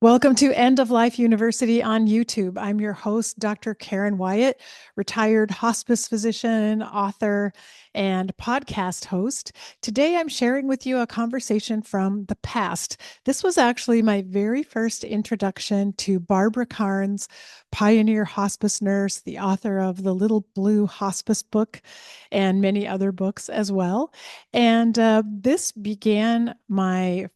Welcome to End of Life University on YouTube. I'm your host, Dr. Karen Wyatt, retired hospice physician, author, and podcast host. Today, I'm sharing with you a conversation from the past. This was actually my very first introduction to Barbara Karnes, pioneer hospice nurse, the author of the Little Blue Hospice book and many other books as well. And this began my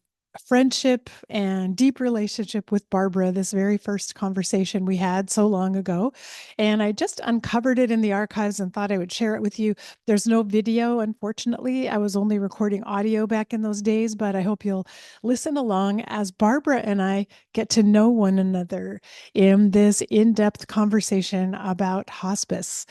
friendship and deep relationship with Barbara, this very first conversation we had so long ago. And I just uncovered it in the archives and thought I would share it with you. There's no video, unfortunately. I was only recording audio back in those days, but I hope you'll listen along as Barbara and I get to know one another in this in depth conversation about hospice.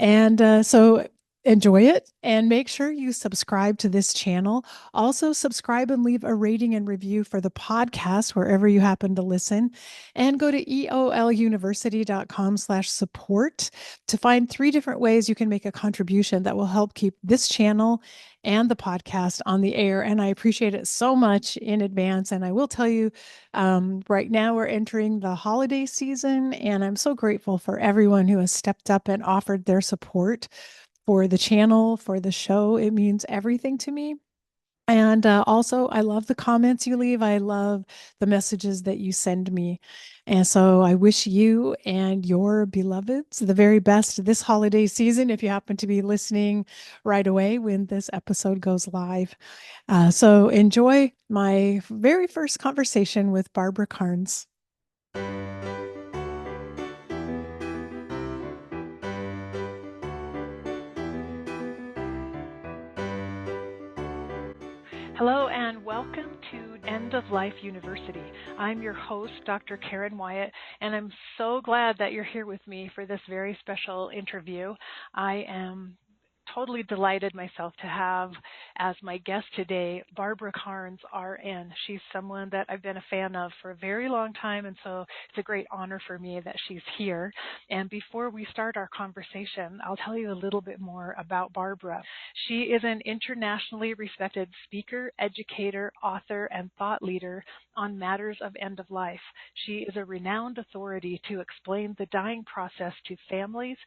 And so enjoy it and make sure you subscribe to this channel. Also, subscribe and leave a rating and review for the podcast wherever you happen to listen. And go to eoluniversity.com/support to find 3 different ways you can make a contribution that will help keep this channel and the podcast on the air. And I appreciate it so much in advance. And I will tell you, right now we're entering the holiday season, and I'm so grateful for everyone who has stepped up and offered their support for the channel, for the show. It means everything to me. And also, I love the comments you leave. I love the messages that you send me. And so I wish you and your beloveds the very best this holiday season if you happen to be listening right away when this episode goes live. So enjoy my very first conversation with Barbara Karnes. Hello and welcome to End of Life University. I'm your host, Dr. Karen Wyatt, and I'm so glad that you're here with me for this very special interview. I am totally delighted myself to have as my guest today Barbara Karnes, RN. She's someone that I've been a fan of for a very long time, and so it's a great honor for me that she's here. And before we start our conversation, I'll tell you a little bit more about Barbara. She is an internationally respected speaker, educator, author, and thought leader on matters of end of life. She is a renowned authority to explain the dying process to families,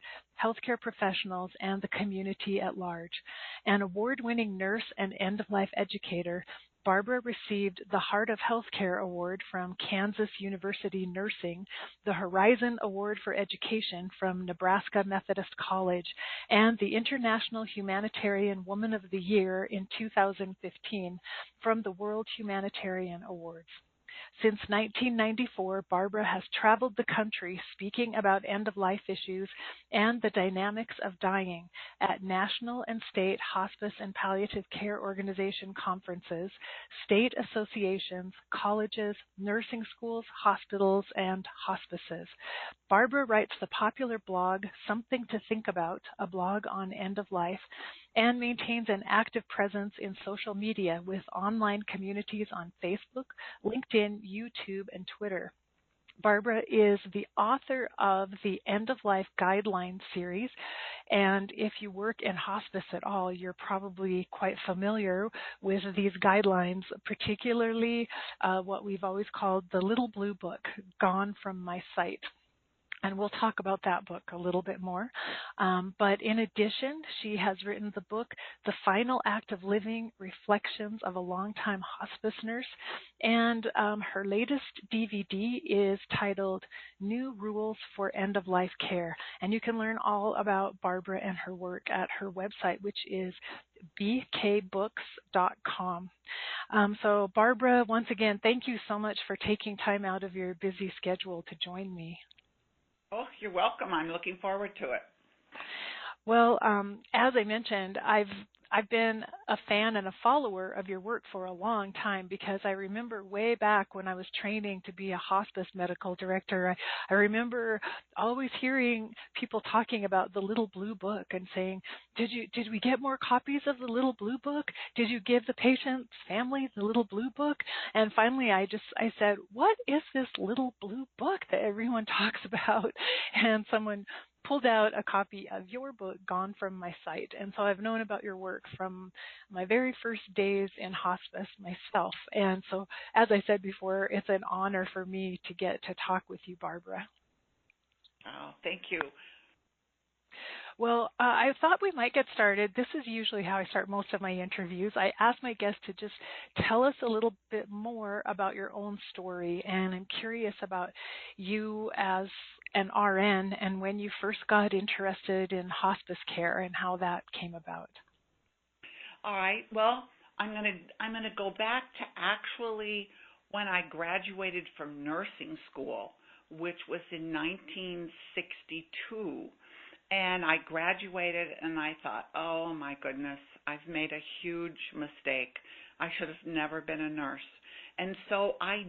healthcare professionals, and the community at large. An award-winning nurse and end-of-life educator, Barbara received the Heart of Healthcare Award from Kansas University Nursing, the Horizon Award for Education from Nebraska Methodist College, and the International Humanitarian Woman of the Year in 2015 from the World Humanitarian Awards. Since 1994, Barbara has traveled the country speaking about end-of-life issues and the dynamics of dying at national and state hospice and palliative care organization conferences, state associations, colleges, nursing schools, hospitals, and hospices. Barbara writes the popular blog Something to Think About, a blog on end-of-life, and maintains an active presence in social media with online communities on Facebook, LinkedIn, YouTube, and Twitter. Barbara is the author of the End of Life Guideline series, and if you work in hospice at all, you're probably quite familiar with these guidelines, particularly what we've always called the Little Blue Book, Gone from My Sight. And we'll talk about that book a little bit more. But in addition, she has written the book, The Final Act of Living, Reflections of a Longtime Hospice Nurse. And her latest DVD is titled New Rules for End-of-Life Care. And you can learn all about Barbara and her work at her website, which is bkbooks.com. So Barbara, once again, thank you so much for taking time out of your busy schedule to join me. Oh, you're welcome. I'm looking forward to it. Well, as I mentioned, I've been a fan and a follower of your work for a long time because I remember way back when I was training to be a hospice medical director, I remember always hearing people talking about the Little Blue Book and saying, did we get more copies of the Little Blue Book? Did you give the patient's family the Little Blue Book? And finally I said, what is this Little Blue Book that everyone talks about? And someone pulled out a copy of your book, Gone from my sight. And so I've known about your work from my very first days in hospice myself. And so, as I said before, it's an honor for me to get to talk with you, Barbara. Oh, thank you. Well, I thought we might get started. This is usually how I start most of my interviews. I ask my guests to just tell us a little bit more about your own story, and I'm curious about you as an RN and when you first got interested in hospice care and how that came about. All right. Well, I'm gonna go back to actually when I graduated from nursing school, which was in 1962. And I graduated and I thought, oh my goodness, I've made a huge mistake. I should have never been a nurse. And so I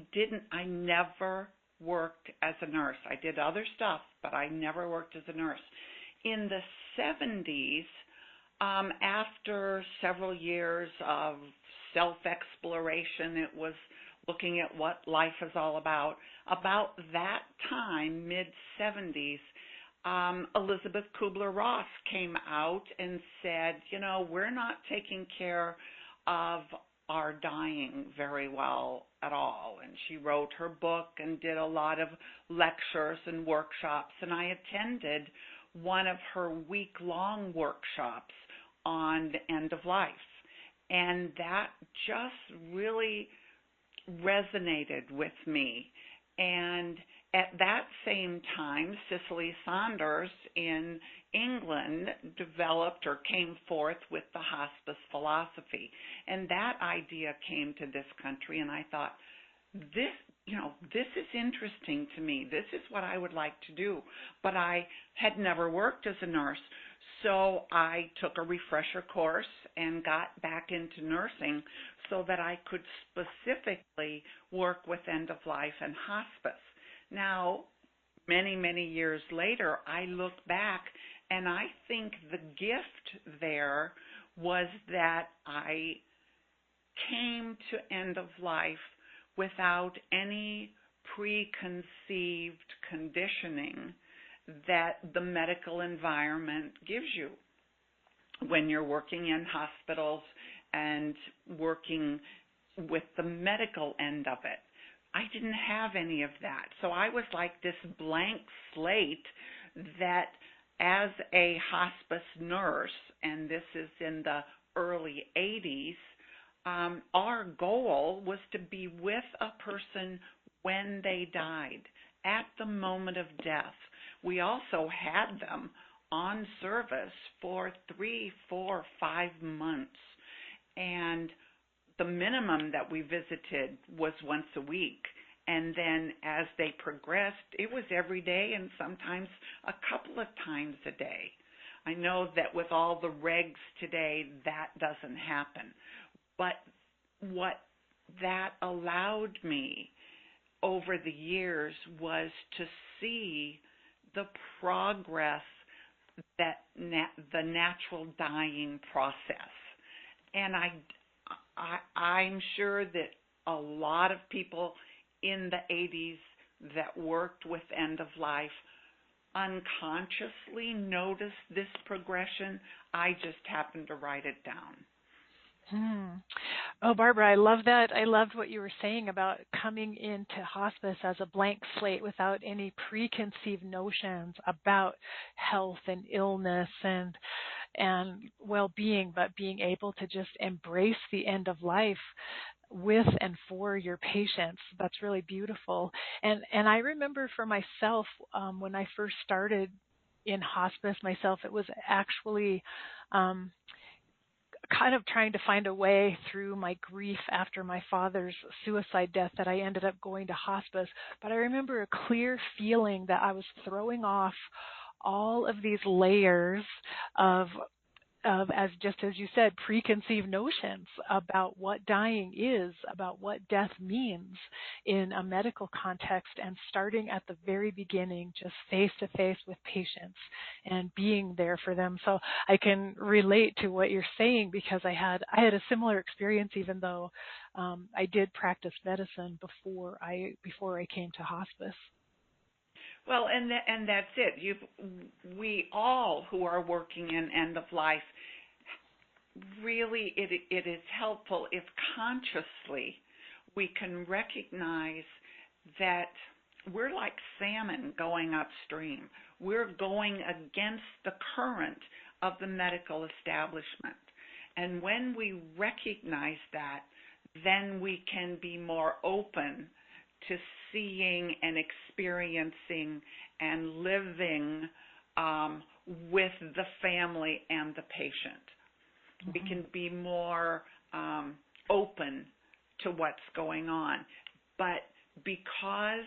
never worked as a nurse. I did other stuff, but I never worked as a nurse. In the 70s, after several years of self-exploration, it was looking at what life is all about that time, mid-70s, Elizabeth Kubler-Ross came out and said, we're not taking care of our dying very well at all. And she wrote her book and did a lot of lectures and workshops. And I attended one of her week-long workshops on the end of life. And that just really resonated with me. And at that same time, Cicely Saunders in England developed or came forth with the hospice philosophy. And that idea came to this country, and I thought, this is interesting to me. This is what I would like to do. But I had never worked as a nurse, so I took a refresher course and got back into nursing so that I could specifically work with end of life and hospice. Now, many, many years later, I look back and I think the gift there was that I came to end of life without any preconceived conditioning that the medical environment gives you when you're working in hospitals and working with the medical end of it. I didn't have any of that. So I was like this blank slate that as a hospice nurse, and this is in the early 80s, our goal was to be with a person when they died, at the moment of death. We also had them on service for 3, 4, 5 months. And the minimum that we visited was once a week. And then as they progressed, it was every day and sometimes a couple of times a day. I know that with all the regs today, that doesn't happen. But what that allowed me over the years was to see the progress that the natural dying process. And I'm sure that a lot of people in the 80s that worked with end of life unconsciously noticed this progression. I just happened to write it down. Oh, Barbara, I love that. I loved what you were saying about coming into hospice as a blank slate without any preconceived notions about health and illness and well-being, but being able to just embrace the end of life with and for your patients. That's really beautiful. And I remember for myself, when I first started in hospice myself, it was actually kind of trying to find a way through my grief after my father's suicide death that I ended up going to hospice. But I remember a clear feeling that I was throwing off all of these layers of as just as you said, preconceived notions about what dying is, about what death means in a medical context, and starting at the very beginning, just face to face with patients and being there for them. So I can relate to what you're saying because I had a similar experience, even though I did practice medicine before I came to hospice. Well, and that's it. We all who are working in end of life, really it is helpful if consciously we can recognize that we're like salmon going upstream. We're going against the current of the medical establishment. And when we recognize that, then we can be more open to seeing and experiencing and living with the family and the patient. Mm-hmm. We can be more open to what's going on. But because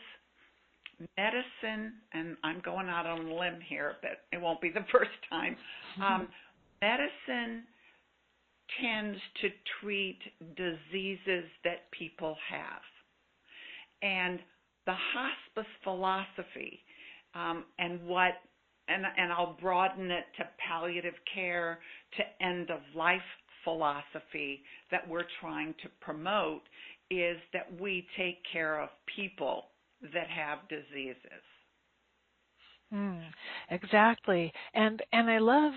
medicine, and I'm going out on a limb here, but it won't be the first time, medicine tends to treat diseases that people have. And the hospice philosophy, and I'll broaden it to palliative care, to end of life philosophy that we're trying to promote, is that we take care of people that have diseases. Exactly. And I love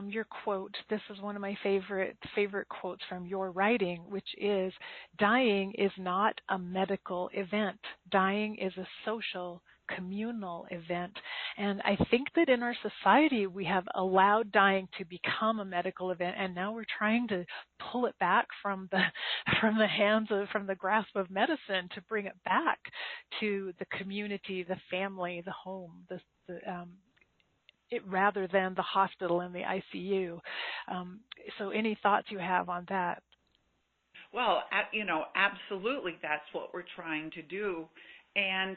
your quote. This is one of my favorite quotes from your writing, which is, dying is not a medical event. Dying is a social, communal event. And I think that in our society, we have allowed dying to become a medical event, and now we're trying to pull it back from the grasp of medicine to bring it back to the community, the family, the home, rather than the hospital and the ICU. So any thoughts you have on that? Well, absolutely, that's what we're trying to do. And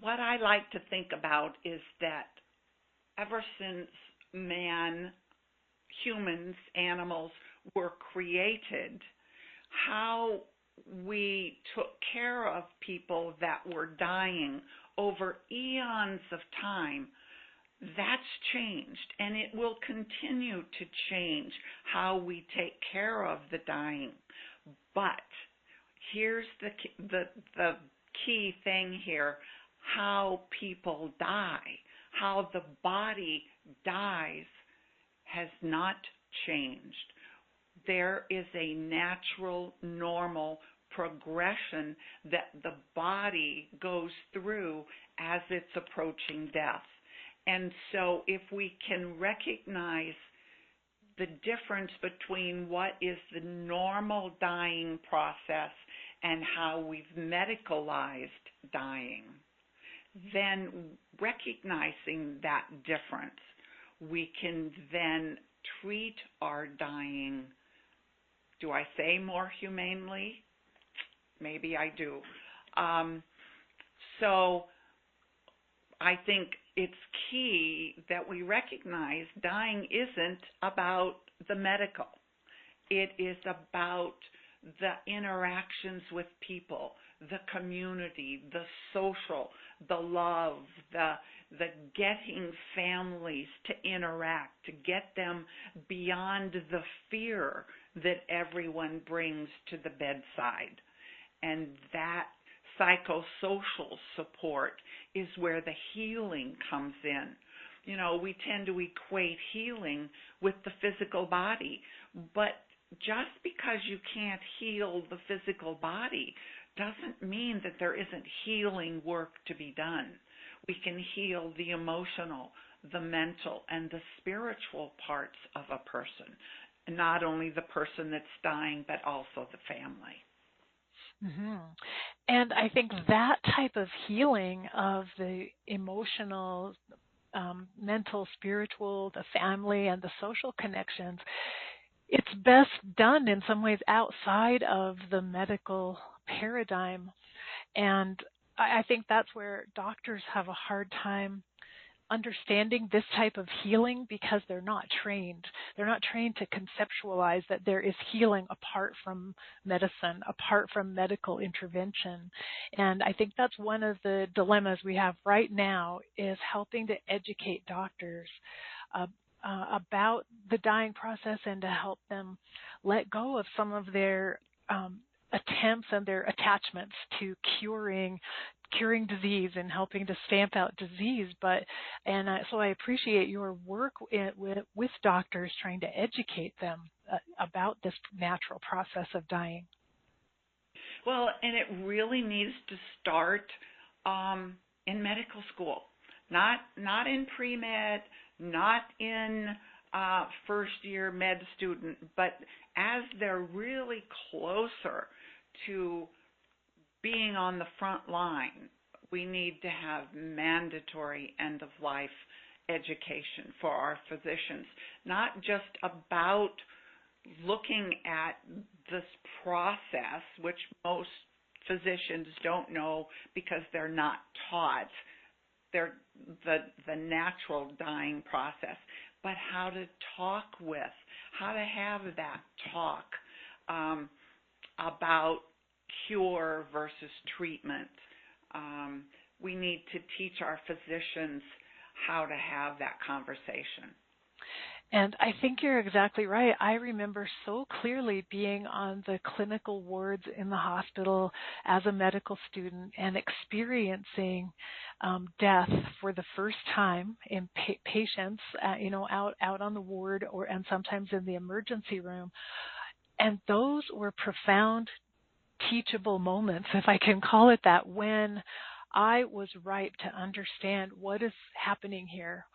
what I like to think about is that ever since humans, animals were created, how we took care of people that were dying over eons of time, that's changed, and it will continue to change how we take care of the dying. But here's the key thing here: how people die, how the body dies, has not changed. There is a natural, normal progression that the body goes through as it's approaching death. And so if we can recognize the difference between what is the normal dying process and how we've medicalized dying, then recognizing that difference, we can then treat our dying, do I say more humanely? Maybe I do. So I think it's key that we recognize dying isn't about the medical. It is about the interactions with people, the community, the social, the love, the getting families to interact, to get them beyond the fear that everyone brings to the bedside. And that psychosocial support is where the healing comes in. We tend to equate healing with the physical body, but just because you can't heal the physical body doesn't mean that there isn't healing work to be done. We can heal the emotional, the mental, and the spiritual parts of a person, not only the person that's dying, but also the family. Mm-hmm. And I think that type of healing of the emotional, mental, spiritual, the family, and the social connections, it's best done in some ways outside of the medical paradigm. And I think that's where doctors have a hard time understanding this type of healing because they're not trained. They're not trained to conceptualize that there is healing apart from medicine, apart from medical intervention. And I think that's one of the dilemmas we have right now, is helping to educate doctors about the dying process and to help them let go of some of their attempts and their attachments to curing curing disease and helping to stamp out disease, so I appreciate your work with doctors trying to educate them about this natural process of dying. Well, and it really needs to start in medical school, not in pre-med, not in first-year med student, but as they're really closer to being on the front line, we need to have mandatory end-of-life education for our physicians, not just about looking at this process, which most physicians don't know because they're not taught the natural dying process, but how to talk with, how to have that talk about cure versus treatment. We need to teach our physicians how to have that conversation. And I think you're exactly right. I remember so clearly being on the clinical wards in the hospital as a medical student and experiencing death for the first time in patients, out on the ward and sometimes in the emergency room. And those were profound, teachable moments, if I can call it that, when I was ripe to understand what is happening here.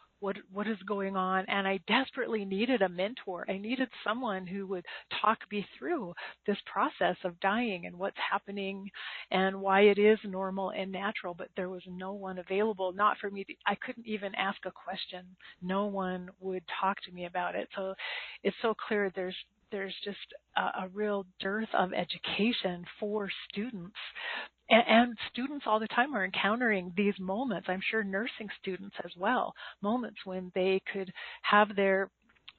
What is going on, and I desperately needed a mentor. I needed someone who would talk me through this process of dying and what's happening and why it is normal and natural, but there was no one available, not for me. I couldn't even ask a question. No one would talk to me about it. So it's so clear there's just a real dearth of education for students. And students all the time are encountering these moments, I'm sure nursing students as well, moments when they could have their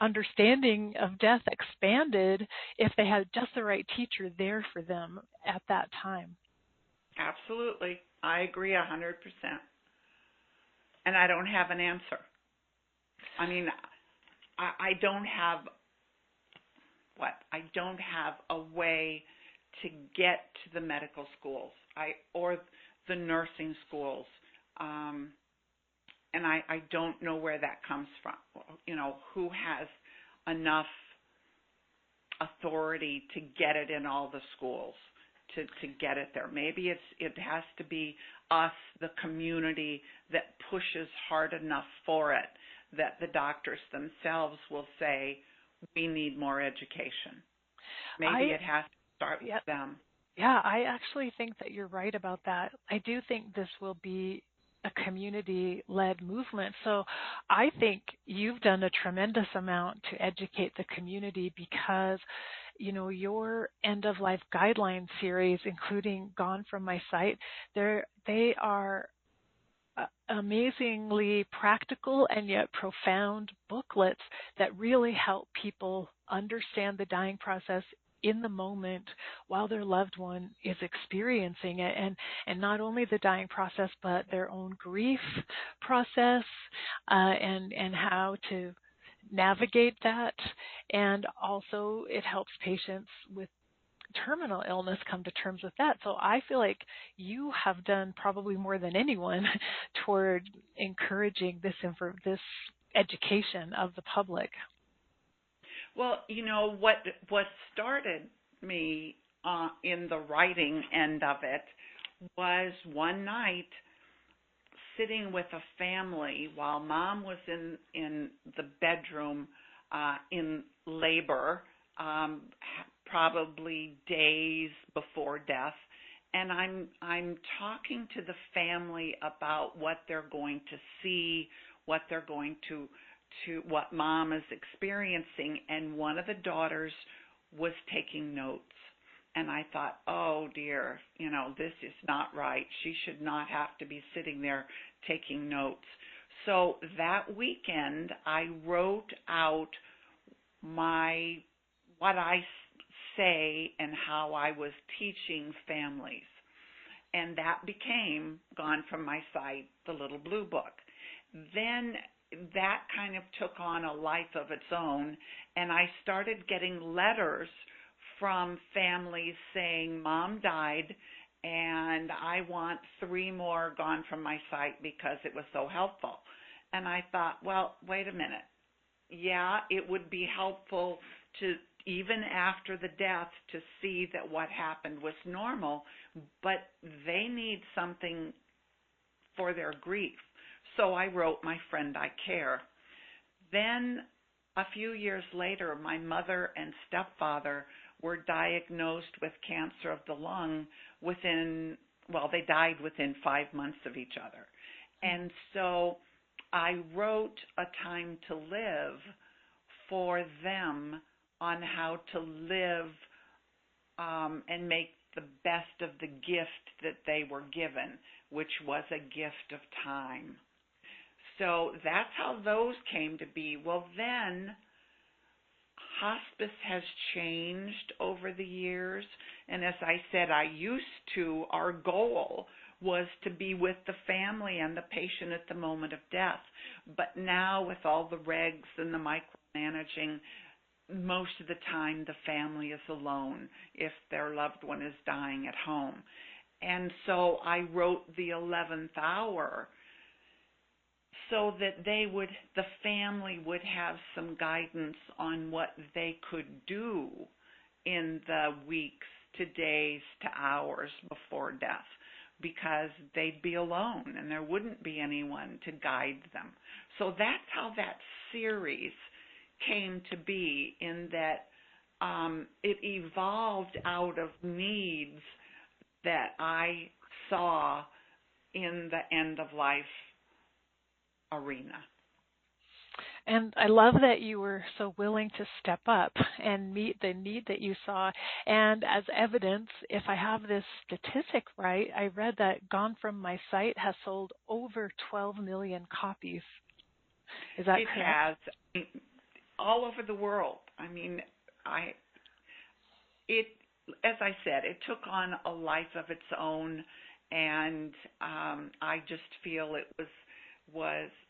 understanding of death expanded if they had just the right teacher there for them at that time. Absolutely. I agree 100%. And I don't have an answer. I mean, I don't have a way to get to the medical schools or the nursing schools, and I don't know where that comes from. Who has enough authority to get it in all the schools, to get it there? Maybe it has to be us, the community, that pushes hard enough for it, that the doctors themselves will say, we need more education. Maybe it has to start with them. Yeah, I actually think that you're right about that. I do think this will be a community-led movement. So I think you've done a tremendous amount to educate the community because, your end-of-life guideline series, including Gone From My Sight, they are amazingly practical and yet profound booklets that really help people understand the dying process in the moment while their loved one is experiencing it, and not only the dying process but their own grief process and how to navigate that. And also it helps patients with terminal illness come to terms with that. So I feel like you have done probably more than anyone toward encouraging this education of the public. Well, what started me in the writing end of it was one night sitting with a family while Mom was in the bedroom in labor, probably days before death, and I'm talking to the family about what they're going to see, what they're going to what Mom is experiencing, and one of the daughters was taking notes. And I thought, oh dear, this is not right. She should not have to be sitting there taking notes. So that weekend, I wrote out what I say and how I was teaching families. And that became Gone From My Sight, the little blue book. Then that kind of took on a life of its own, and I started getting letters from families saying Mom died and I want 3 more gone from my site because it was so helpful. And I thought, well, wait a minute. Yeah, it would be helpful to, even after the death, to see that what happened was normal, but they need something for their grief. So I wrote My Friend I Care. Then a few years later, my mother and stepfather were diagnosed with cancer of the lung they died within 5 months of each other. And so I wrote A Time to Live for them on how to live and make the best of the gift that they were given, which was a gift of time. So that's how those came to be. Well, then hospice has changed over the years. And as I said, our goal was to be with the family and the patient at the moment of death. But now with all the regs and the micromanaging, most of the time the family is alone if their loved one is dying at home. And so I wrote The 11th Hour so that the family would have some guidance on what they could do in the weeks to days to hours before death, because they'd be alone and there wouldn't be anyone to guide them. So that's how that series came to be, in that it evolved out of needs that I saw in the end of life arena. And I love that you were so willing to step up and meet the need that you saw. And as evidence, if I have this statistic right, I read that Gone From My Sight has sold over 12 million copies. Is that correct? It has, all over the world. I mean, as I said, it took on a life of its own, and I just feel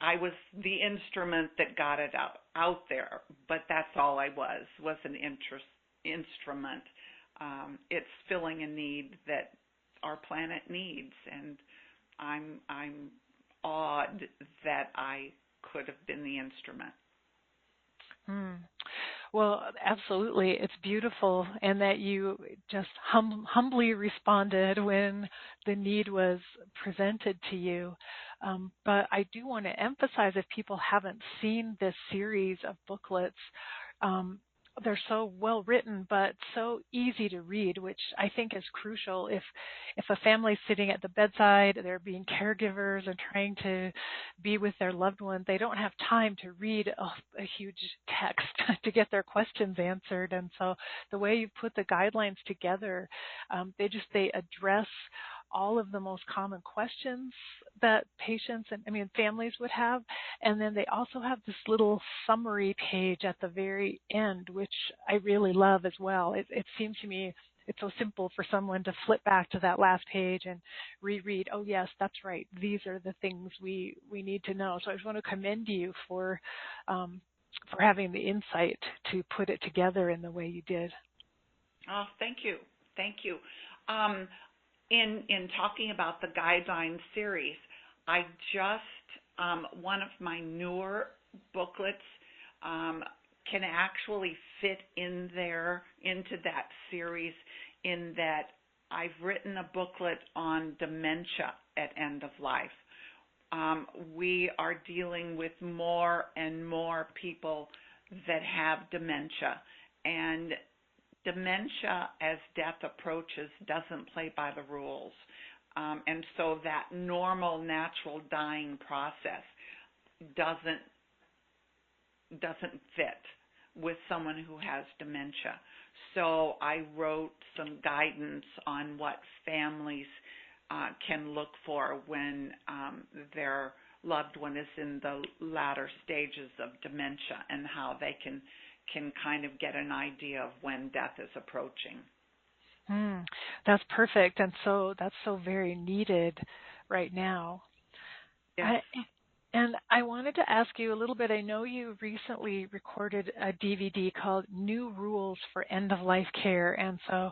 I was the instrument that got it out there, but that's all I was an instrument. It's filling a need that our planet needs, and I'm awed that I could have been the instrument. Well, absolutely. It's beautiful, and that you just humbly responded when the need was presented to you. But I do want to emphasize, if people haven't seen this series of booklets, they're so well written, but so easy to read, which I think is crucial. If a family's sitting at the bedside, they're being caregivers and trying to be with their loved one, they don't have time to read a huge text to get their questions answered. And so the way you put the guidelines together, they address all of the most common questions that patients and families would have. And then they also have this little summary page at the very end, which I really love as well. It seems to me it's so simple for someone to flip back to that last page and reread, oh yes, that's right, these are the things we need to know. So I just want to commend you for having the insight to put it together in the way you did. Oh, thank you. In talking about the guideline series, I just, one of my newer booklets can actually fit in there into that series, in that I've written a booklet on dementia at end of life. We are dealing with more and more people that have dementia, and dementia as death approaches doesn't play by the rules. And so that normal, natural dying process doesn't fit with someone who has dementia. So I wrote some guidance on what families can look for when their loved one is in the latter stages of dementia, and how they can kind of get an idea of when death is approaching. That's perfect, and so that's so very needed right now. Yes. And I wanted to ask you a little bit. I know you recently recorded a DVD called New Rules for End-of-Life Care, and so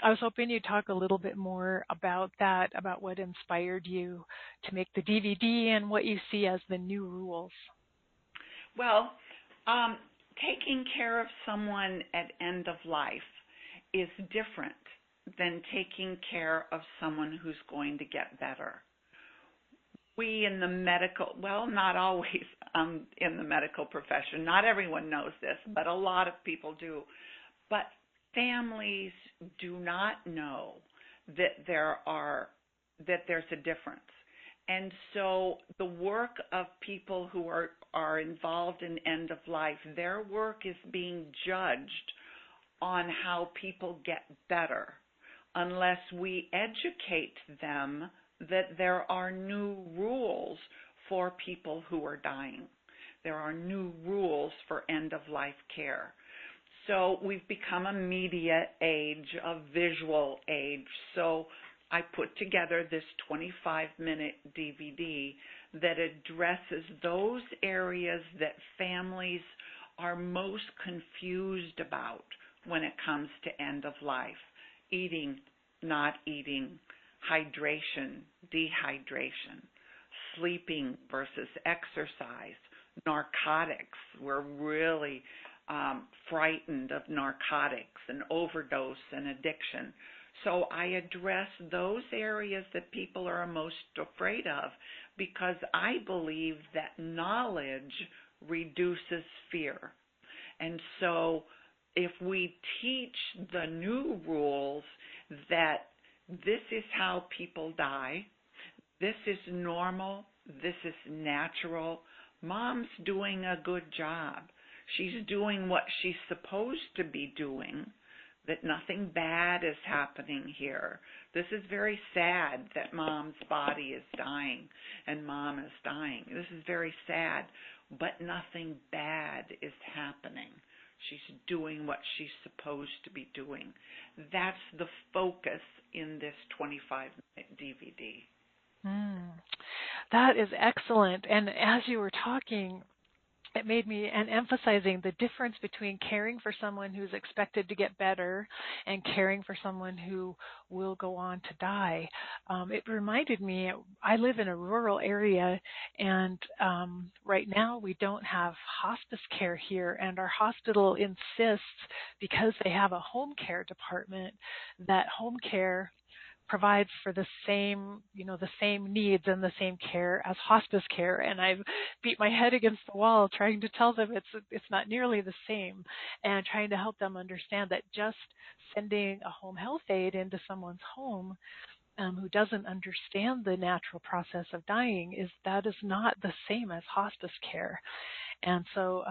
I was hoping you'd talk a little bit more about that, about what inspired you to make the DVD and what you see as the new rules. Well, taking care of someone at end of life is different than taking care of someone who's going to get better. We in the medical, well, not always in the medical profession, not everyone knows this, but a lot of people do. But families do not know that there's a difference. And so the work of people who are involved in end of life, their work is being judged on how people get better unless we educate them that there are new rules for people who are dying. There are new rules for end of life care. So we've become a media age, a visual age. So I put together this 25-minute DVD that addresses those areas that families are most confused about when it comes to end of life. Eating, not eating, hydration, dehydration, sleeping versus exercise, narcotics. We're really frightened of narcotics and overdose and addiction. So I address those areas that people are most afraid of because I believe that knowledge reduces fear. And so if we teach the new rules that this is how people die, this is normal, this is natural, mom's doing a good job. She's doing what she's supposed to be doing, that nothing bad is happening here. This is very sad that mom's body is dying and mom is dying. This is very sad, but nothing bad is happening. She's doing what she's supposed to be doing. That's the focus in this 25-minute DVD. That is excellent. And as you were talking, it made me, and emphasizing the difference between caring for someone who's expected to get better and caring for someone who will go on to die. It reminded me, I live in a rural area, and right now we don't have hospice care here, and our hospital insists, because they have a home care department, that home care provides for the same, the same needs and the same care as hospice care. And I've beat my head against the wall trying to tell them it's not nearly the same, and trying to help them understand that just sending a home health aide into someone's home who doesn't understand the natural process of dying is not the same as hospice care. And so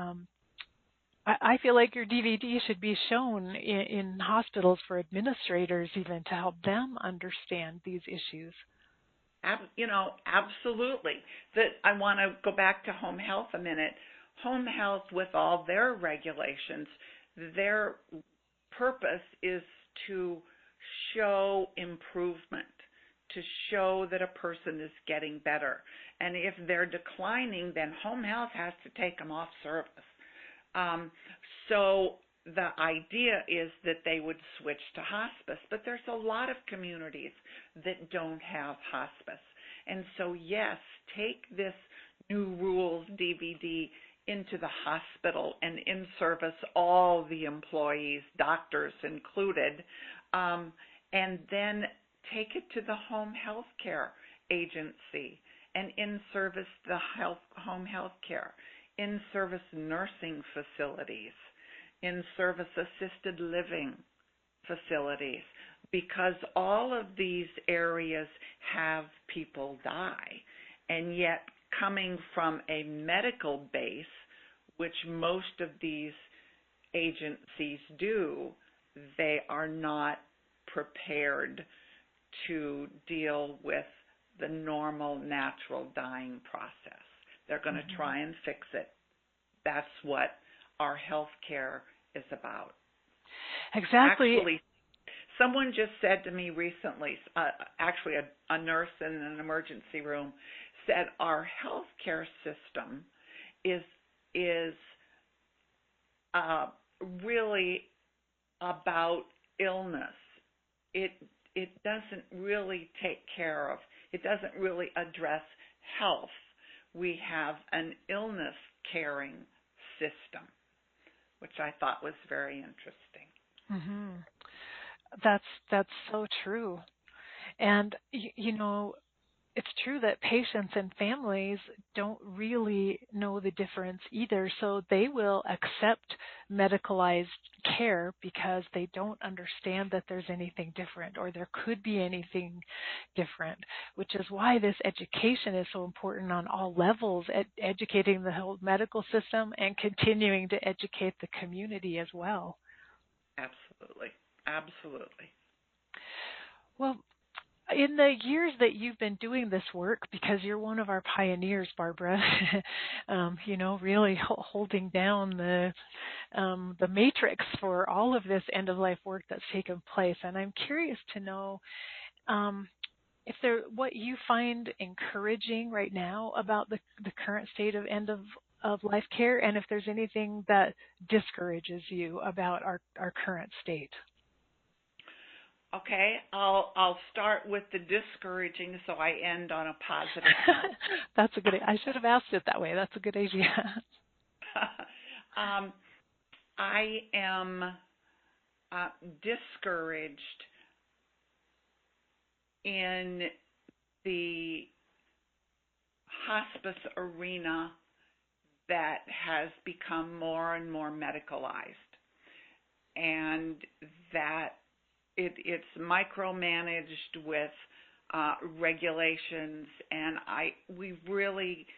I feel like your DVD should be shown in hospitals for administrators even to help them understand these issues. Absolutely. I want to go back to home health a minute. Home health, with all their regulations, their purpose is to show improvement, to show that a person is getting better. And if they're declining, then home health has to take them off service. So the idea is that they would switch to hospice, but there's a lot of communities that don't have hospice. And so, yes, take this New Rules DVD into the hospital and in service all the employees, doctors included, and then take it to the home health care agency and in service the home health care, in service nursing facilities, in service assisted living facilities, because all of these areas have people die. And yet, coming from a medical base, which most of these agencies do, they are not prepared to deal with the normal, natural dying process. They're going to try and fix it. That's what our health care is about. Exactly. Actually, someone just said to me recently, actually a nurse in an emergency room, said our health care system is really about illness it doesn't really take care of, it doesn't really address health. We have an illness caring system, which I thought was very interesting. Mm-hmm. That's so true. And, it's true that patients and families don't really know the difference either, so they will accept medicalized care because they don't understand that there's anything different or there could be anything different, which is why this education is so important on all levels, educating the whole medical system and continuing to educate the community as well. Absolutely. Absolutely. Well, in the years that you've been doing this work, because you're one of our pioneers, Barbara, really holding down the matrix for all of this end-of-life work that's taken place. And I'm curious to know what you find encouraging right now about the current state of end-of-life care, and if there's anything that discourages you about our current state. Okay, I'll start with the discouraging so I end on a positive note. That's a good. I should have asked it that way. That's a good idea. I am discouraged in the hospice arena that has become more and more medicalized, and that it's micromanaged with regulations, and we really,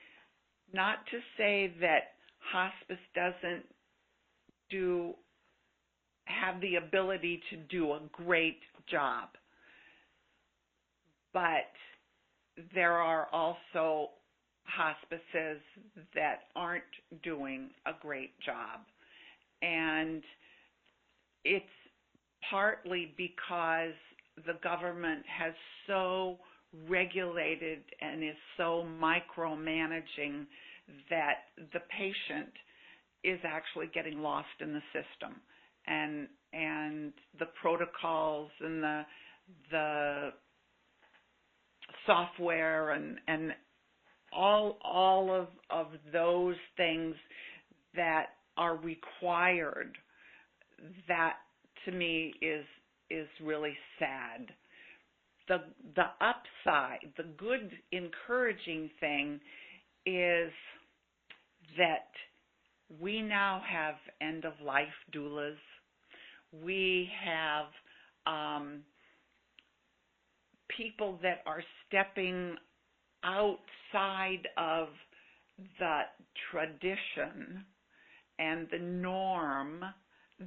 not to say that hospice doesn't have the ability to do a great job, but there are also hospices that aren't doing a great job, and it's partly because the government has so regulated and is so micromanaging that the patient is actually getting lost in the system, and the protocols and the software and all of those things that are required, that to me is really sad. The upside, the good, encouraging thing is that we now have end-of-life doulas. We have people that are stepping outside of the tradition and the norm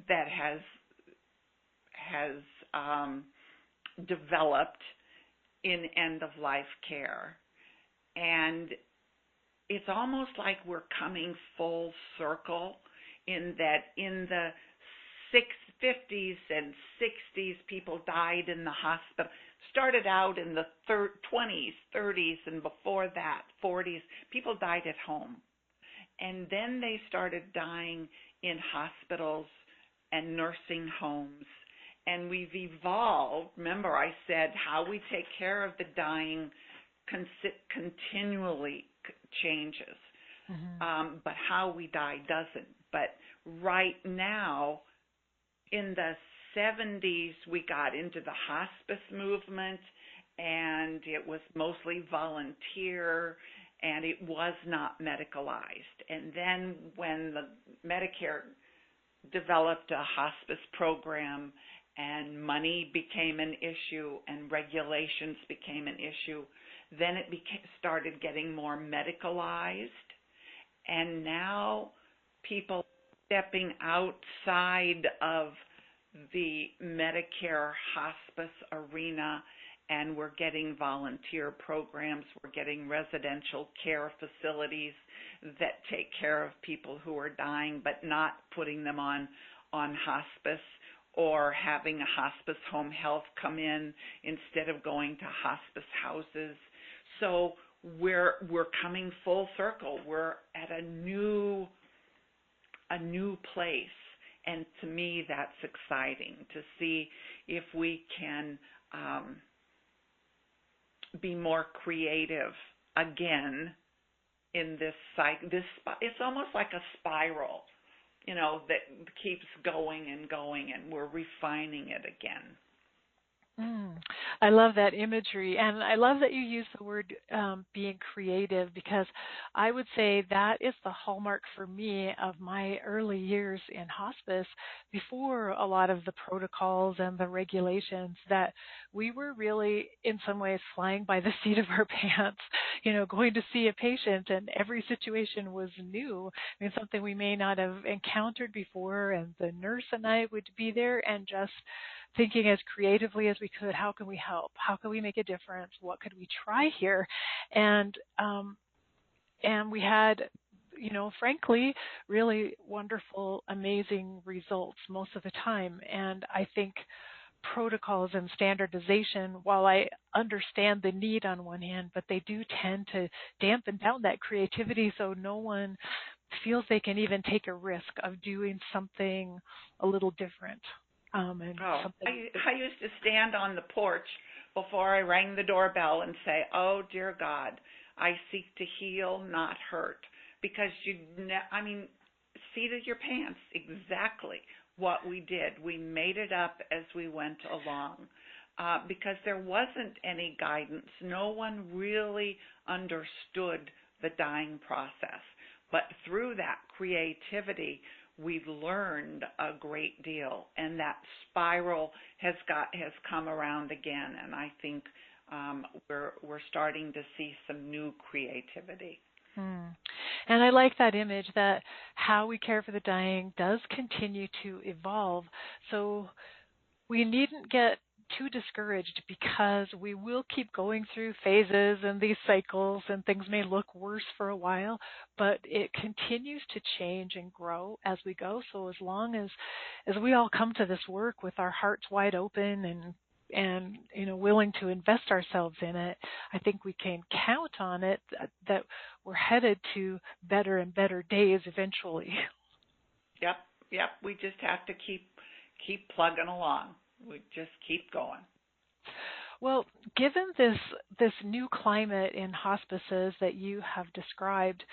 that has developed in end-of-life care. And it's almost like we're coming full circle in that in the 50s and 60s, people died in the hospital. Started out in the 20s, 30s, and before that, 40s, people died at home. And then they started dying in hospitals and nursing homes. And we've evolved. Remember, I said how we take care of the dying continually changes, but how we die doesn't. But right now, in the 70s, we got into the hospice movement, and it was mostly volunteer, and it was not medicalized. And then when the Medicare developed a hospice program and money became an issue and regulations became an issue, then it started getting more medicalized. And now people stepping outside of the Medicare hospice arena, and we're getting volunteer programs, we're getting residential care facilities that take care of people who are dying, but not putting them on hospice, or having a hospice home health come in instead of going to hospice houses. So we're coming full circle. We're at a new place, And to me, that's exciting to see if we can be more creative again in this cycle. It's almost like a spiral, that keeps going and going, and we're refining it again. I love that imagery, and I love that you use the word being creative, because I would say that is the hallmark for me of my early years in hospice, before a lot of the protocols and the regulations, that we were really in some ways flying by the seat of our pants, going to see a patient, and every situation was new. I mean, something we may not have encountered before, and the nurse and I would be there and just thinking as creatively as we could, how can we help? How can we make a difference? What could we try here? And we had, frankly, really wonderful, amazing results most of the time. And I think protocols and standardization, while I understand the need on one hand, but they do tend to dampen down that creativity, so no one feels they can even take a risk of doing something a little different. I used to stand on the porch before I rang the doorbell and say, "Oh, dear God, I seek to heal, not hurt." Because seat of your pants, exactly what we did. We made it up as we went along because there wasn't any guidance. No one really understood the dying process. But through that creativity, we've learned a great deal, and that spiral has come around again, and I think we're starting to see some new creativity. And I like that image that how we care for the dying does continue to evolve. So we needn't get too discouraged, because we will keep going through phases and these cycles, and things may look worse for a while, but it continues to change and grow as we go. So as long as we all come to this work with our hearts wide open and willing to invest ourselves in it, I think we can count on it that we're headed to better and better days eventually. Yep. We just have to keep plugging along. We just keep going. Well, given this new climate in hospices that you have described,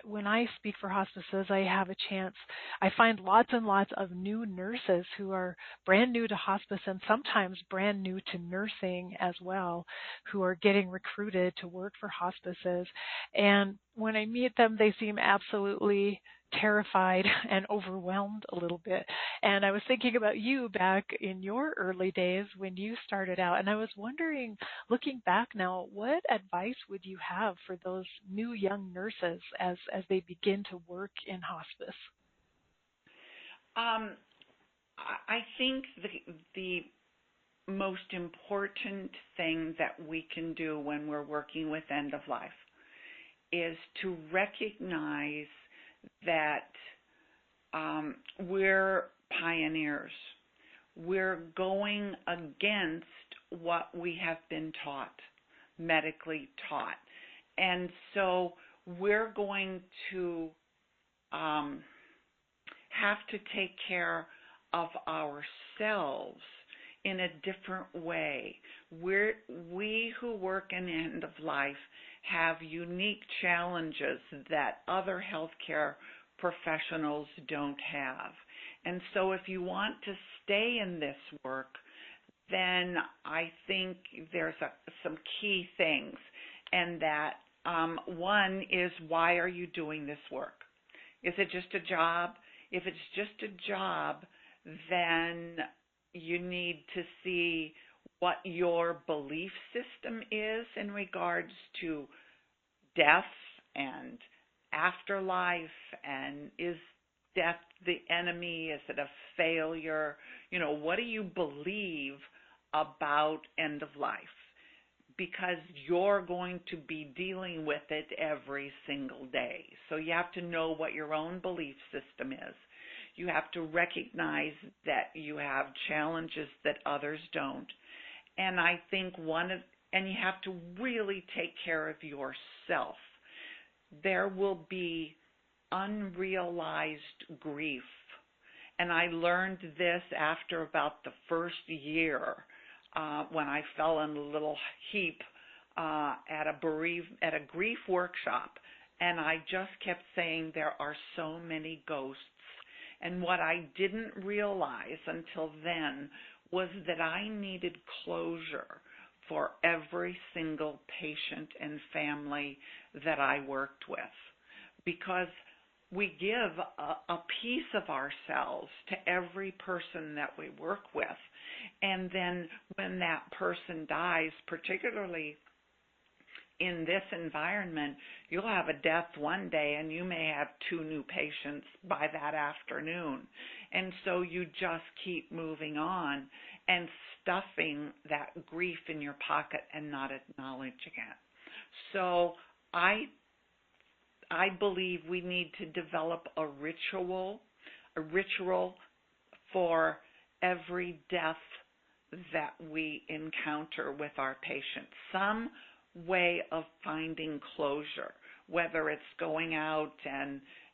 when I speak for hospices, I have a chance. I find lots and lots of new nurses who are brand new to hospice, and sometimes brand new to nursing as well, who are getting recruited to work for hospices. And when I meet them, they seem absolutely terrified and overwhelmed a little bit. And I was thinking about you back in your early days when you started out, and I was wondering, looking back now, what advice would you have for those new young nurses as they begin to work in hospice? I think the most important thing that we can do when we're working with end of life is to recognize that we're pioneers. We're going against what we have been taught, medically taught. And so we're going to have to take care of ourselves in a different way. We who work in end of life have unique challenges that other healthcare professionals don't have. And so if you want to stay in this work, then I think there's some key things. And that one is, why are you doing this work? Is it just a job? If it's just a job, then you need to see what your belief system is in regards to death and afterlife, and is death the enemy? Is it a failure? What do you believe about end of life? Because you're going to be dealing with it every single day. So you have to know what your own belief system is. You have to recognize that you have challenges that others don't. And I think and you have to really take care of yourself. There will be unrealized grief And I learned this after about the first year when I fell in a little heap at a grief workshop. And I just kept saying, there are so many ghosts. And what I didn't realize until then was that I needed closure for every single patient and family that I worked with, because we give a piece of ourselves to every person that we work with. And then when that person dies, particularly in this environment, you'll have a death one day and you may have 2 new patients by that afternoon. And so you just keep moving on and stuffing that grief in your pocket and not acknowledging it. So I believe we need to develop a ritual for every death that we encounter with our patients. Some way of finding closure, whether it's going out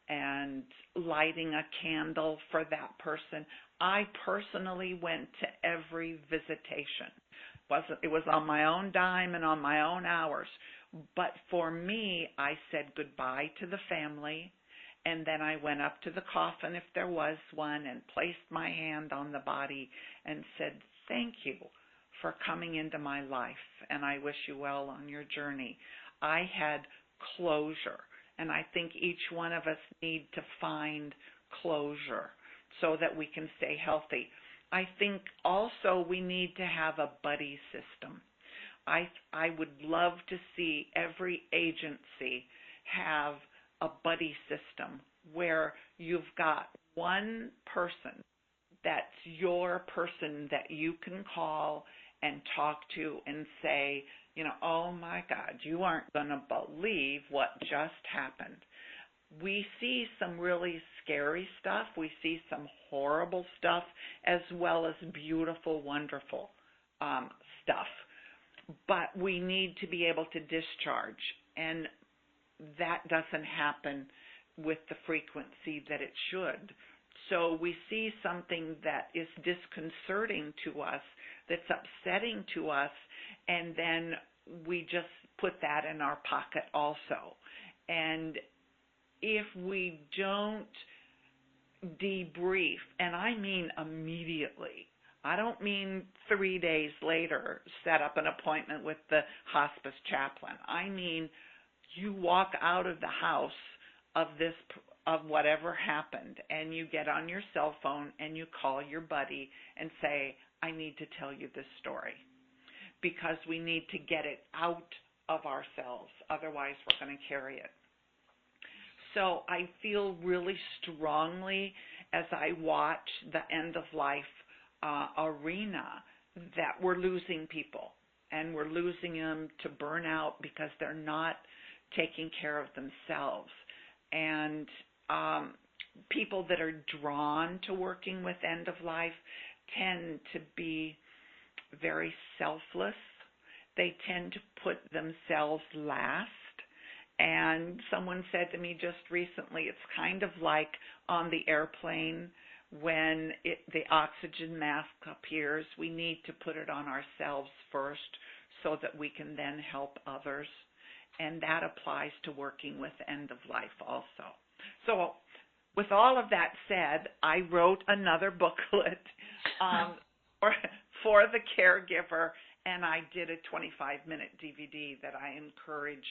and lighting a candle for that person. I personally went to every visitation. It was on my own dime and on my own hours. But for me, I said goodbye to the family, and then I went up to the coffin, if there was one, and placed my hand on the body and said, thank you for coming into my life, and I wish you well on your journey. I had closure, and I think each one of us need to find closure so that we can stay healthy. I think also we need to have a buddy system. I would love to see every agency have a buddy system where you've got one person that's your person that you can call and talk to and say, oh my God, you aren't going to believe what just happened. We see some really scary stuff. We see some horrible stuff, as well as beautiful, wonderful stuff. But we need to be able to discharge, and that doesn't happen with the frequency that it should. So we see something that is disconcerting to us, that's upsetting to us, and then we just put that in our pocket also. And if we don't debrief, and I mean immediately, I don't mean 3 days later set up an appointment with the hospice chaplain. I mean you walk out of the house of whatever happened, and you get on your cell phone and you call your buddy and say, I need to tell you this story, because we need to get it out of ourselves. Otherwise, we're going to carry it. So I feel really strongly as I watch the end of life arena that we're losing people, and we're losing them to burnout because they're not taking care of themselves. And people that are drawn to working with end of life tend to be very selfless. They tend to put themselves last. And someone said to me just recently, it's kind of like on the airplane when the oxygen mask appears, we need to put it on ourselves first so that we can then help others. And that applies to working with end of life also. So with all of that said, I wrote another booklet for the caregiver, and I did a 25-minute DVD that I encourage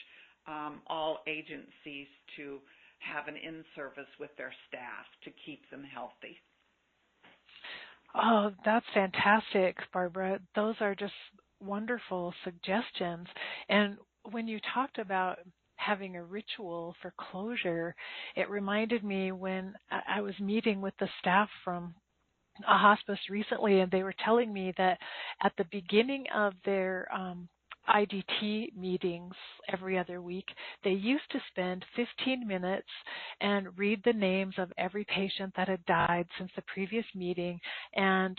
all agencies to have an in-service with their staff to keep them healthy. Oh, that's fantastic, Barbara. Those are just wonderful suggestions. And when you talked about having a ritual for closure, it reminded me when I was meeting with the staff from a hospice recently, and they were telling me that at the beginning of their IDT meetings every other week, they used to spend 15 minutes and read the names of every patient that had died since the previous meeting, and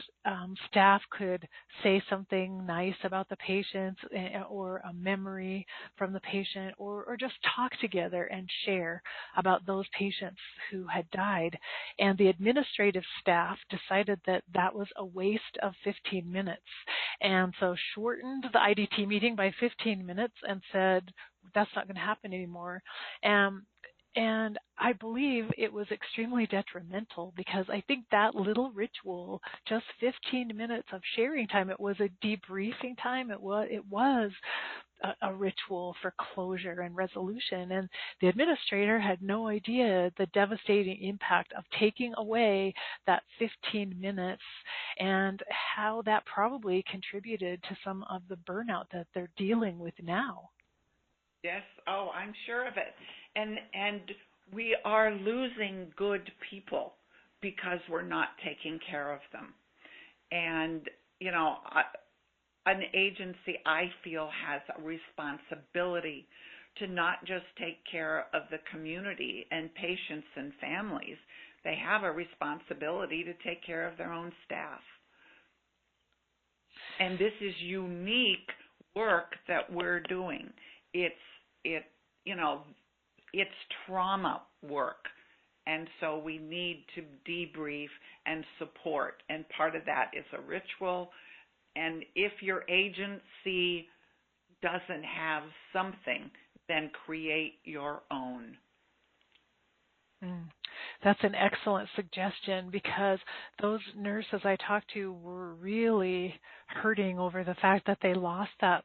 staff could say something nice about the patients or a memory from the patient, or just talk together and share about those patients who had died. And the administrative staff decided that that was a waste of 15 minutes, and so shortened the IDT meeting by 15 minutes and said, that's not going to happen anymore. And I believe it was extremely detrimental, because I think that little ritual, just 15 minutes of sharing time, it was a debriefing time. It was a ritual for closure and resolution. And the administrator had no idea the devastating impact of taking away that 15 minutes and how that probably contributed to some of the burnout that they're dealing with now. Yes. Oh, I'm sure of it. And we are losing good people because we're not taking care of them. And, you know, an agency, I feel, has a responsibility to not just take care of the community and patients and families. They have a responsibility to take care of their own staff. And this is unique work that we're doing. It's trauma work. And so we need to debrief and support. And part of that is a ritual. And if your agency doesn't have something, then create your own. That's an excellent suggestion, because those nurses I talked to were really hurting over the fact that they lost that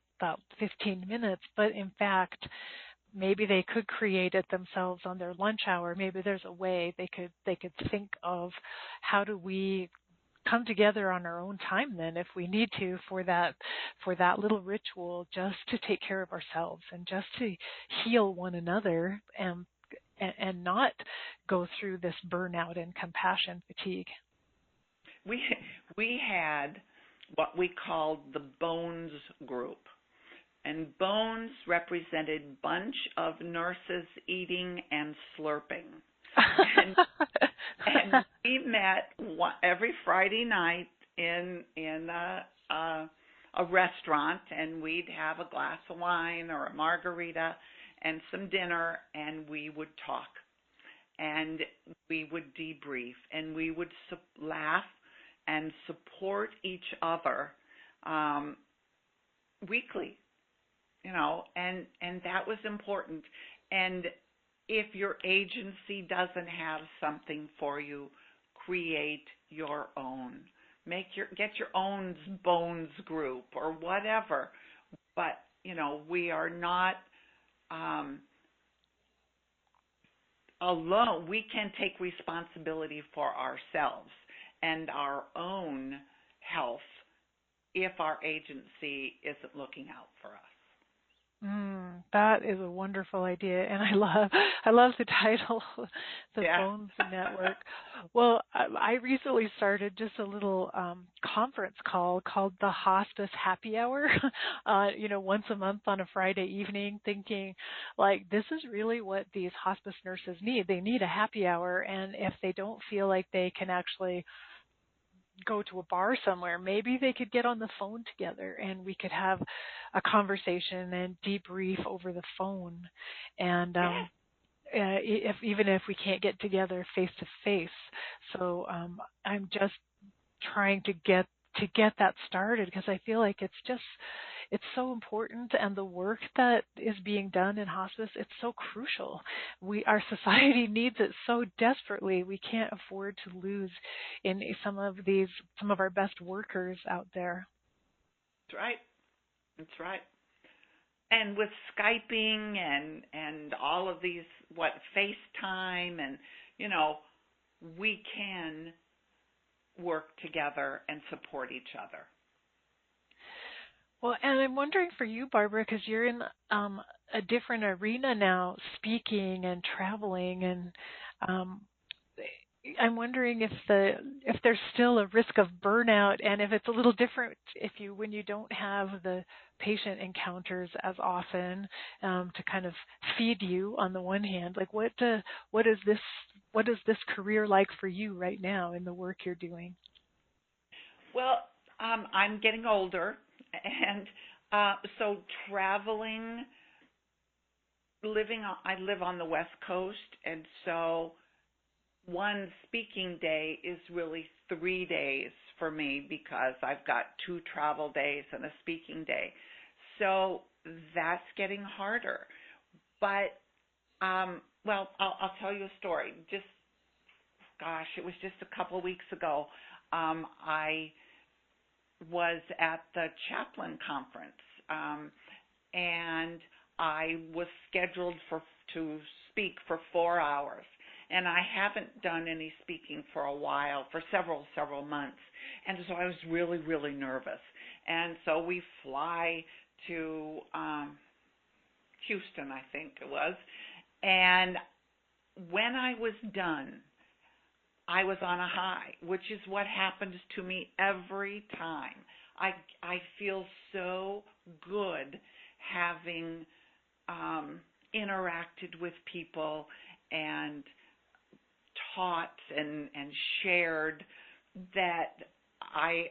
15 minutes. But in fact, maybe they could create it themselves on their lunch hour. Maybe there's a way they could think of, how do we come together on our own time then, if we need to, for that little ritual, just to take care of ourselves and just to heal one another and not go through this burnout and compassion fatigue. We had what we called the Bones group. And Bones represented bunch of nurses eating and slurping. And we met every Friday night in a restaurant, and we'd have a glass of wine or a margarita and some dinner, and we would talk, and we would debrief, and we would laugh and support each other weekly, you know, and that was important. And if your agency doesn't have something for you, create your own. Get your own Bones group or whatever. But, you know, we are not alone. We can take responsibility for ourselves and our own health if our agency isn't looking out for us. That is a wonderful idea, and I love the title, the Bones Network. Well, I recently started just a little conference call called the Hospice Happy Hour, once a month on a Friday evening, thinking, like, this is really what these hospice nurses need. They need a happy hour, and if they don't feel like they can actually go to a bar somewhere, maybe they could get on the phone together and we could have a conversation and debrief over the phone. And even if we can't get together face to face. So I'm just trying to get that started, because I feel like it's so important, and the work that is being done in hospice, it's so crucial. Our society needs it so desperately. We can't afford to lose in some of our best workers out there. That's right. That's right. And with Skyping and all of these, FaceTime, and, we can work together and support each other. Well, and I'm wondering for you, Barbara, because you're in a different arena now, speaking and traveling, and I'm wondering if there's still a risk of burnout, and if it's a little different when you don't have the patient encounters as often to kind of feed you on the one hand. Like what is this career like for you right now in the work you're doing? Well, I'm getting older, and so traveling, I live on the West Coast, and so one speaking day is really 3 days for me because I've got 2 travel days and a speaking day. So that's getting harder. But, well, I'll tell you a story. It was just a couple of weeks ago. I was at the chaplain conference, and I was scheduled to speak for 4 hours. And I haven't done any speaking for a while, for several months. And so I was really, really nervous. And so we fly to Houston, I think it was. And when I was done, I was on a high, which is what happens to me every time. I feel so good having interacted with people and taught and shared that I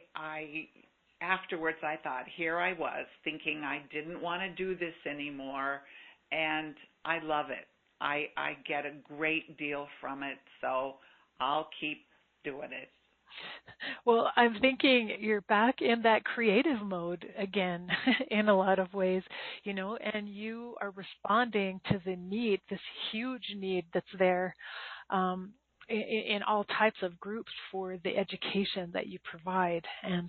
afterwards I thought, here I was thinking I didn't want to do this anymore, and I love it. I get a great deal from it, so I'll keep doing it. Well, I'm thinking you're back in that creative mode again in a lot of ways, and you are responding to the need, this huge need that's there in all types of groups for the education that you provide. And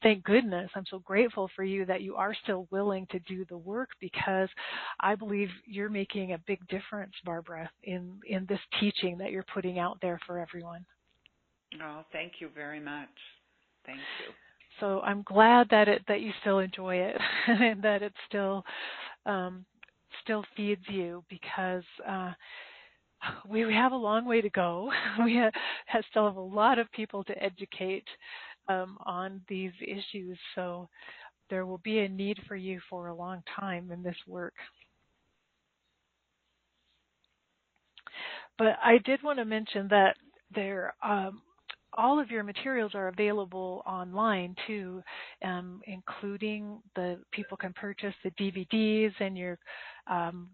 thank goodness, I'm so grateful for you that you are still willing to do the work, because I believe you're making a big difference, Barbara, in this teaching that you're putting out there for everyone. Oh, thank you very much. Thank you. So I'm glad that you still enjoy it and that it still feeds you, because we have a long way to go. We still have a lot of people to educate on these issues. So there will be a need for you for a long time in this work. But I did want to mention that all of your materials are available online too, including people can purchase the DVDs and your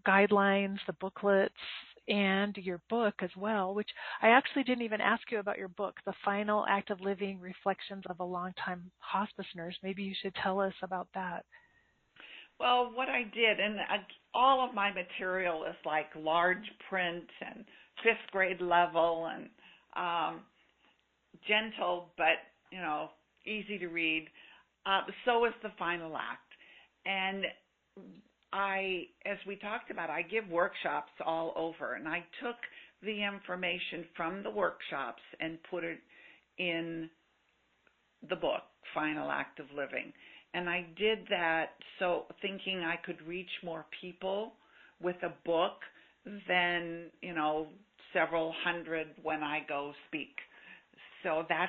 guidelines, the booklets, and your book as well, which I actually didn't even ask you about your book, The Final Act of Living, Reflections of a Longtime Hospice Nurse. Maybe you should tell us about that. Well, what I did, and all of my material is like large print and 5th grade level and gentle, but, easy to read. So is The Final Act. And as we talked about, I give workshops all over, and I took the information from the workshops and put it in the book, Final Act of Living. And I did that so thinking I could reach more people with a book than, several hundred when I go speak. So I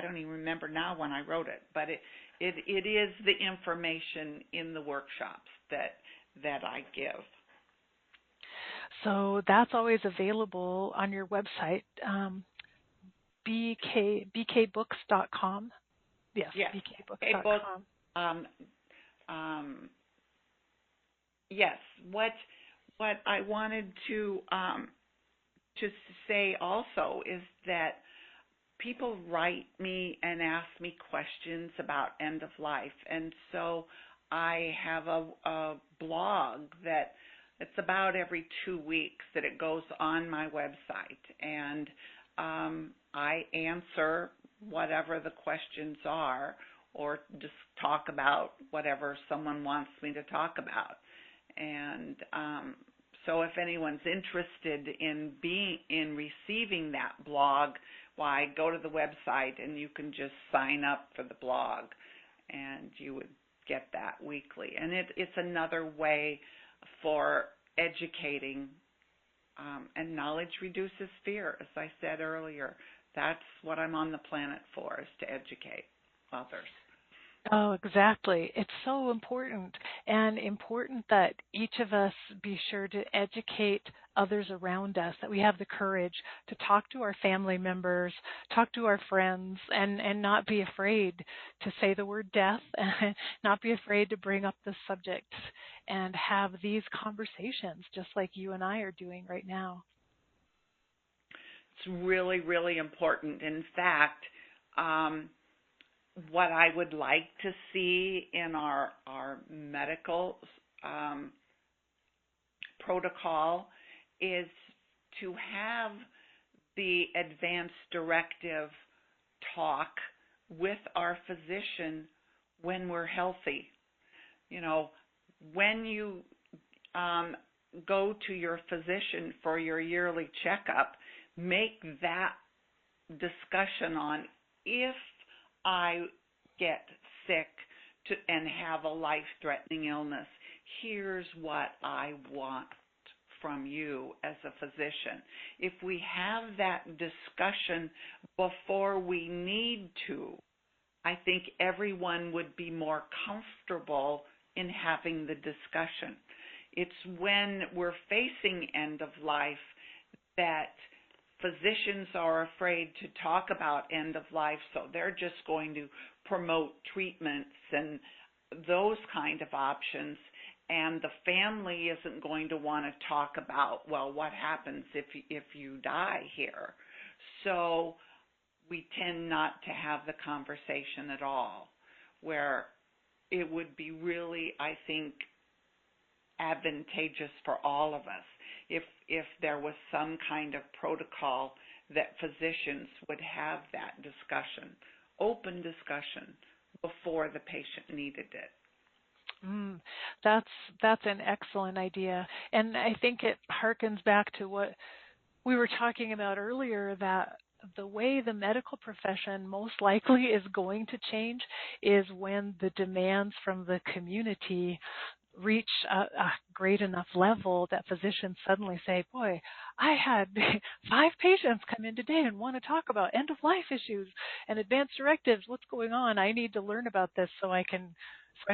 don't even remember now when I wrote it, but it is the information in the workshops that I give. So that's always available on your website, bkbooks.com. Yes, bkbooks.com. Yes. What I wanted to say also is that people write me and ask me questions about end of life, and so I have a blog that it's about every 2 weeks that it goes on my website, and I answer whatever the questions are, or just talk about whatever someone wants me to talk about. And so if anyone's interested in receiving that blog, why, go to the website and you can just sign up for the blog, and you would get that weekly. And it's another way for educating And knowledge reduces fear, as I said earlier. That's what I'm on the planet for, is to educate others. Oh, exactly. It's so important, and important that each of us be sure to educate others around us, that we have the courage to talk to our family members, talk to our friends, and not be afraid to say the word death, and not be afraid to bring up the subject and have these conversations just like you and I are doing right now. It's really, really important. In fact, what I would like to see in our medical protocol is to have the advance directive talk with our physician when we're healthy. You know, when you go to your physician for your yearly checkup, make that discussion on, if I get sick and have a life-threatening illness, here's what I want from you as a physician. If we have that discussion before we need to, I think everyone would be more comfortable in having the discussion. It's when we're facing end of life that physicians are afraid to talk about end of life, so they're just going to promote treatments and those kind of options, and the family isn't going to want to talk about, well, what happens if you die here. So we tend not to have the conversation at all, where it would be really, I think, advantageous for all of us if there was some kind of protocol that physicians would have that discussion, open discussion, before the patient needed it. That's an excellent idea. And I think it harkens back to what we were talking about earlier, that the way the medical profession most likely is going to change is when the demands from the community reach a great enough level that physicians suddenly say, boy, I had 5 patients come in today and want to talk about end-of-life issues and advance directives. What's going on? I need to learn about this so I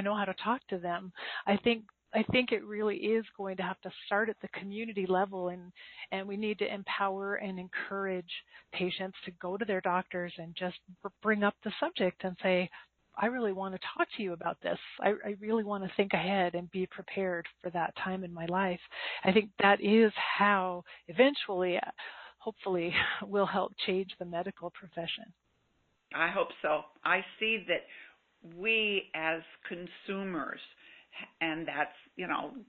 know how to talk to them. I think it really is going to have to start at the community level, and we need to empower and encourage patients to go to their doctors and just bring up the subject and say, I really want to talk to you about this. I really want to think ahead and be prepared for that time in my life. I think that is how eventually, hopefully, will help change the medical profession. I hope so. I see that we as consumers, and that's,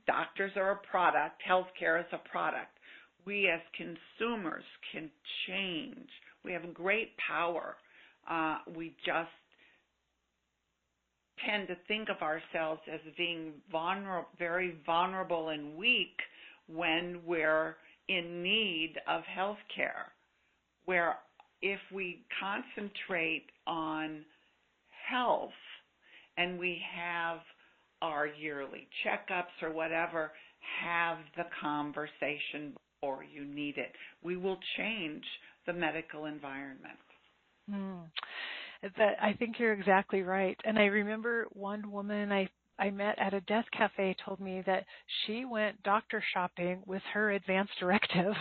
doctors are a product, healthcare is a product. We as consumers can change. We have great power. We just tend to think of ourselves as being very vulnerable and weak when we're in need of health care, where if we concentrate on health and we have our yearly checkups or whatever, have the conversation before you need it. We will change the medical environment. I think you're exactly right. And I remember one woman I met at a death cafe told me that she went doctor shopping with her advance directive.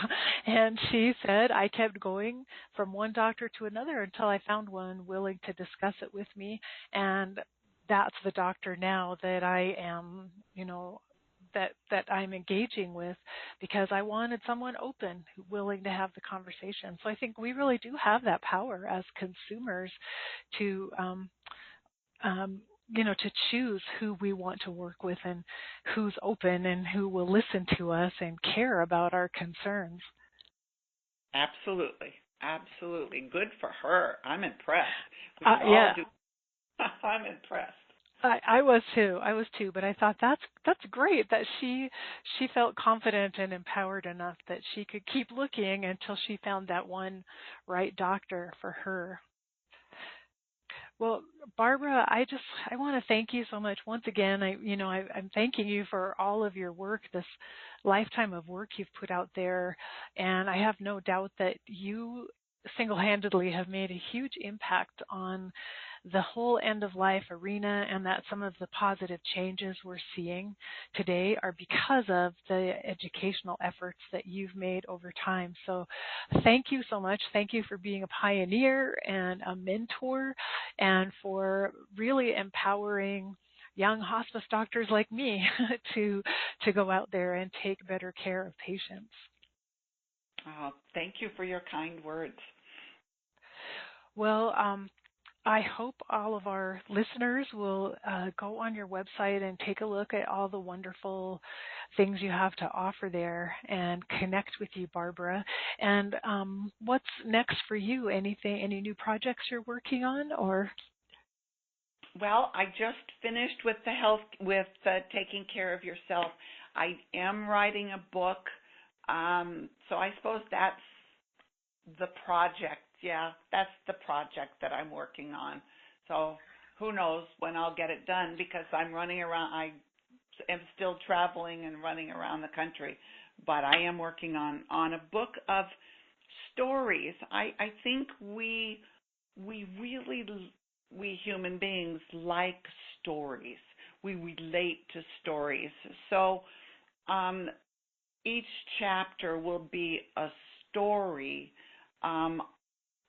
And she said, I kept going from one doctor to another until I found one willing to discuss it with me. And that's the doctor now that I am, that I'm engaging with, because I wanted someone open, willing to have the conversation. So I think we really do have that power as consumers to, to choose who we want to work with and who's open and who will listen to us and care about our concerns. Absolutely. Absolutely. Good for her. I'm impressed. Yeah. I'm impressed. I was too, but I thought that's great that she felt confident and empowered enough that she could keep looking until she found that one right doctor for her. Well, Barbara, I want to thank you so much once again. I'm thanking you for all of your work, this lifetime of work you've put out there, and I have no doubt that you single-handedly have made a huge impact on the whole end of life arena, and that some of the positive changes we're seeing today are because of the educational efforts that you've made over time. So thank you so much. Thank you for being a pioneer and a mentor, and for really empowering young hospice doctors like me to go out there and take better care of patients. Oh, thank you for your kind words. Well, I hope all of our listeners will go on your website and take a look at all the wonderful things you have to offer there and connect with you, Barbara. And what's next for you? Any new projects you're working on, or? Well, I just finished with taking care of yourself. I am writing a book, so I suppose that's the project. Yeah, that's the project that I'm working on. So who knows when I'll get it done, because I'm running around. I am still traveling and running around the country, but I am working on a book of stories. I think we human beings like stories. We relate to stories. So each chapter will be a story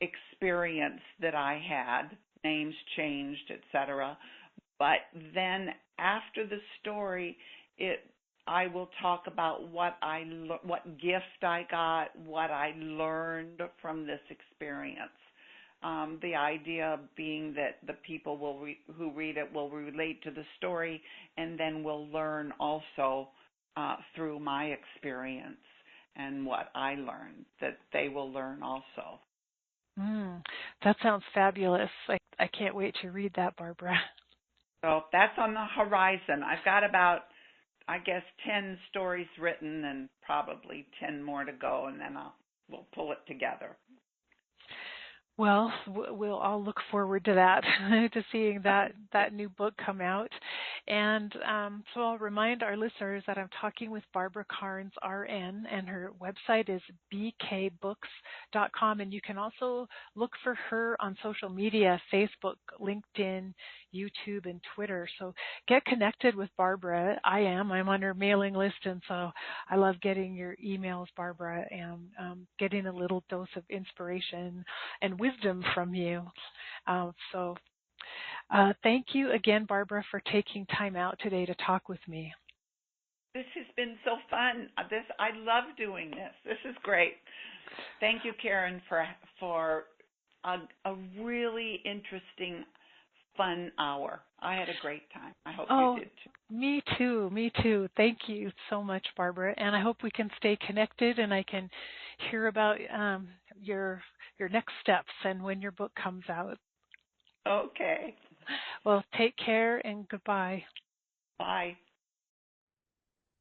experience that I had, names changed, etc. But then after the story, I will talk about what gift I got, what I learned from this experience. The idea being that the people who read it will relate to the story, and then will learn also through my experience and what I learned, that they will learn also. That sounds fabulous. I can't wait to read that, Barbara. So that's on the horizon. I've got about, I guess, 10 stories written and probably 10 more to go, and then we'll pull it together. Well, we'll all look forward to that, to seeing that new book come out. And so I'll remind our listeners that I'm talking with Barbara Karnes, RN, and her website is bkbooks.com. And you can also look for her on social media, Facebook, LinkedIn, YouTube, and Twitter. So get connected with Barbara. I'm on her mailing list, and so I love getting your emails, Barbara, and getting a little dose of inspiration and wisdom from you. Thank you again, Barbara, for taking time out today to talk with me. This has been so fun. I love doing this. This is great. Thank you, Karen, for a really interesting, fun hour. I had a great time. I hope you did too. Me too. Thank you so much, Barbara. And I hope we can stay connected, and I can hear about your next steps and when your book comes out. Okay. Well, take care and goodbye. Bye.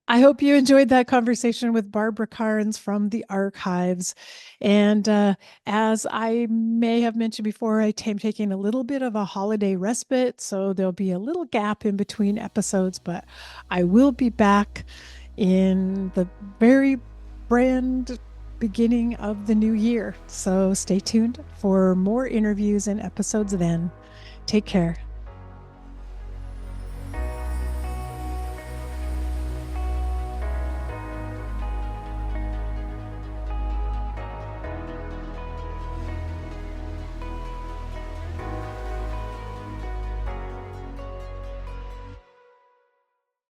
I hope you enjoyed that conversation with Barbara Karnes from the archives. And as I may have mentioned before, I'm taking a little bit of a holiday respite, so there'll be a little gap in between episodes, but I will be back in the very brand beginning of the new year. So stay tuned for more interviews and episodes then. Take care.